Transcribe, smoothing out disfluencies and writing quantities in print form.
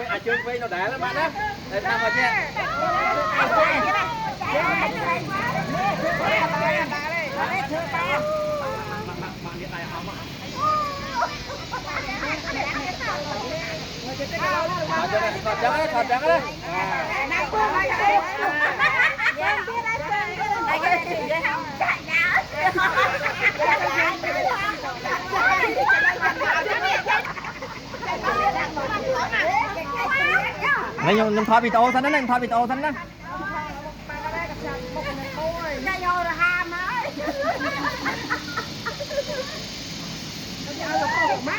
đây chương phi nó đẻ lắm bạn á. Đây năm rồi chứ. Thọt trắng đấy. Này nhưng thoa bị tô xanh đó, thoa bị tô xanh đó. Má